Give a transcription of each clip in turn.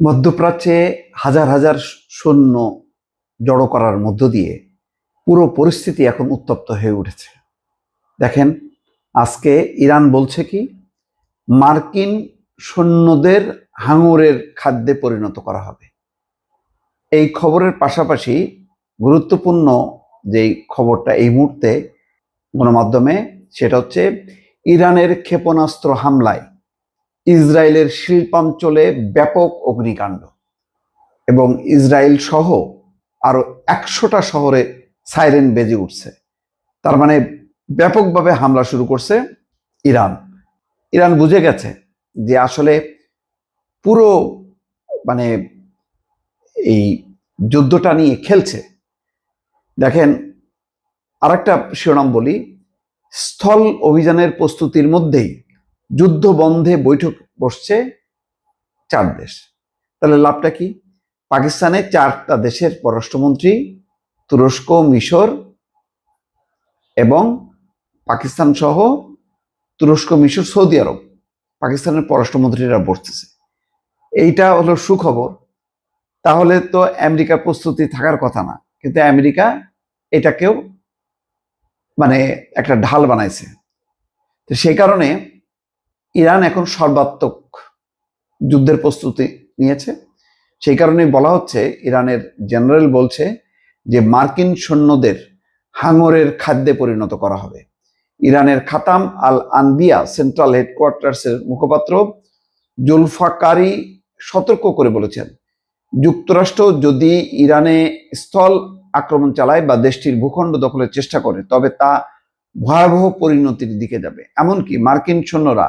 মধ্যপ্রাচ্যে হাজার হাজার সৈন্য জড়ো করার মধ্য দিয়ে পুরো পরিস্থিতি এখন উত্তপ্ত হয়ে উঠেছে। দেখেন, আজকে ইরান বলছে কি, মার্কিন সৈন্যদের হাঙরের খাদ্যে পরিণত করা হবে। এই খবরের পাশাপাশি গুরুত্বপূর্ণ যেই খবরটা এই মুহূর্তে গণমাধ্যমে, সেটা হচ্ছে ইরানের ক্ষেপণাস্ত্র হামলায় ইসরায়েলের শিল্পাঞ্চলে ব্যাপক অগ্নিকাণ্ড এবং ইসরায়েল সহ আরো 100টা শহরে সাইরেন বেজে উঠছে। তার মানে ব্যাপকভাবে হামলা শুরু করছে ইরান। ইরান বুঝে গেছে যে আসলে পুরো মানে এই যুদ্ধটা নিয়ে খেলছে। দেখেন, আরেকটা শিরোনাম বলি, স্থল অভিযানের প্রস্তুতির মধ্যেই যুদ্ধ বন্ধে বৈঠক বসছে 4 দেশ। তাহলে লাভটা কি? পাকিস্তানে 4টা দেশের পররাষ্ট্রমন্ত্রী, তুরস্ক, মিশর এবং পাকিস্তান সহ তুরস্ক, মিশর, সৌদি আরব, পাকিস্তানের পররাষ্ট্রমন্ত্রীরা বসতেছে। এইটা হলো সুখবর। তাহলে তো আমেরিকার প্রস্তুতি থাকার কথা না, কিন্তু আমেরিকা এটাকেও মানে একটা ঢাল বানাইছে। তো সেই কারণে ইরান এখন সর্বাত্মক যুদ্ধের প্রস্তুতি নিয়েছে। সেই কারণে বলা হচ্ছে, ইরানের জেনারেল বলছে যে মার্কিন সৈন্যদের হাঙরের খাদ্যে পরিণত করা হবে। ইরানের খাতাম আল আনবিয়া সেন্ট্রাল হেডকোয়ার্টার্সের মুখপাত্র জুলফাকারি সতর্ক করে বলেছেন, যুক্তরাষ্ট্র যদি ইরানে স্থল আক্রমণ চালায় বা দেশটির ভূখণ্ড দখলের চেষ্টা করে, তবে তা ভয়াবহ পরিণতির দিকে যাবে। এমনকি মার্কিন সৈন্যরা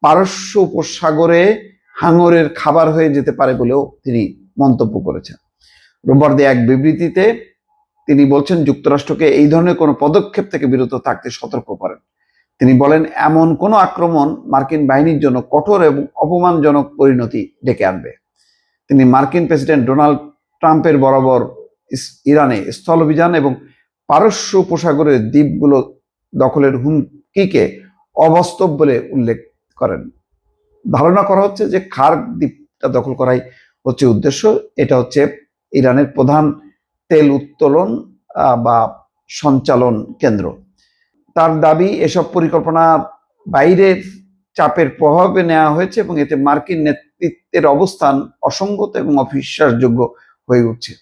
পারস্য উপসাগরে হাঙরের খাবার হয়ে যেতে পারে বলেও তিনি মন্তব্য করেছেন। রোববার দিয়ে এক বিবৃতিতে তিনি বলছেন, যুক্তরাষ্ট্রকে এই ধরনের কোনো পদক্ষেপ থেকে বিরত থাকতে সতর্ক করেন। তিনি বলেন, এমন কোনো আক্রমণ মার্কিন বাহিনীর জন্য কঠোর এবং অপমানজনক পরিণতি ডেকে আনবে। তিনি মার্কিন প্রেসিডেন্ট ডোনাল্ড ট্রাম্পের বরাবর ইরানে স্থল অভিযান এবং পারস্য উপসাগরের দ্বীপগুলো দখলের হুমকিকে অবাস্তব বলে উল্লেখ করেন। ধারণা করা হচ্ছে যে খার্ক দ্বীপটা দখল করাই হচ্ছে উদ্দেশ্য। এটা হচ্ছে ইরানের প্রধান তেল উত্তোলন বা সঞ্চালন কেন্দ্র। তার দাবি, এসব পরিকল্পনা বাইরের চাপের প্রভাবে নেওয়া হয়েছে এবং এতে মার্কিন নেতৃত্বের অবস্থান অসঙ্গত এবং অবিশ্বাসযোগ্য হয়ে উঠছে।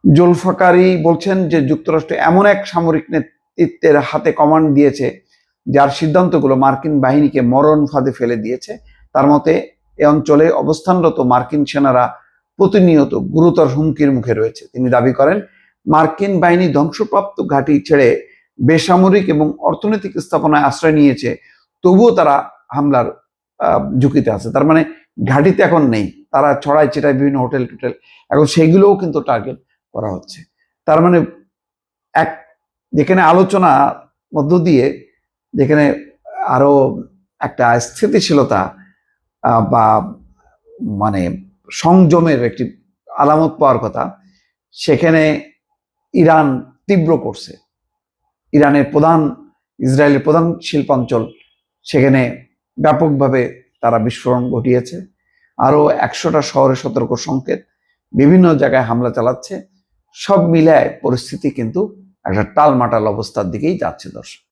জুলফাকারি বলছেন যে যুক্তরাষ্ট্র এমন এক সামরিক নেতৃত্বের হাতে কমান্ড দিয়েছে যার সিদ্ধান্তগুলো মার্কিন বাহিনীকে মরণ ফাঁদে ফেলে দিয়েছে। তার মতে, এ অঞ্চলে অবস্থানরত মার্কিন সেনারা প্রতিনিয়ত গুরুতর হুমকির মুখে রয়েছে। তিনি দাবি করেন, মার্কিন বাহিনী ধ্বংসপ্রাপ্ত ঘাঁটি ছেড়ে বেসামরিক এবং অর্থনৈতিক স্থাপনায় আশ্রয় নিয়েছে, তবুও তারা হামলার ঝুঁকিতে আছে। তার মানে ঘাঁটিতে এখন নেই, তারা ছড়ায় ছিটায় বিভিন্ন হোটেল টোটেল, এখন সেগুলোও কিন্তু টার্গেট করা হচ্ছে। তার মানে এক যেখানে আলোচনা মধ্য দিয়ে, যেখানে আরো একটা স্থিতিশীলতা বা মানে সংযমের একটি আলামত পাওয়ার কথা, সেখানে ইরান তীব্র করছে। ইরানের প্রধান, ইসরায়েলের প্রধান শিল্পাঞ্চল, সেখানে ব্যাপকভাবে তারা বিস্ফোরণ ঘটিয়েছে। আরো 100টা শহরে সতর্ক সংকেত, বিভিন্ন জায়গায় হামলা চালাচ্ছে। সব মিলায় পরিস্থিতি কিন্তু একটা টালমাটাল অবস্থার দিকেই যাচ্ছে দর্শক।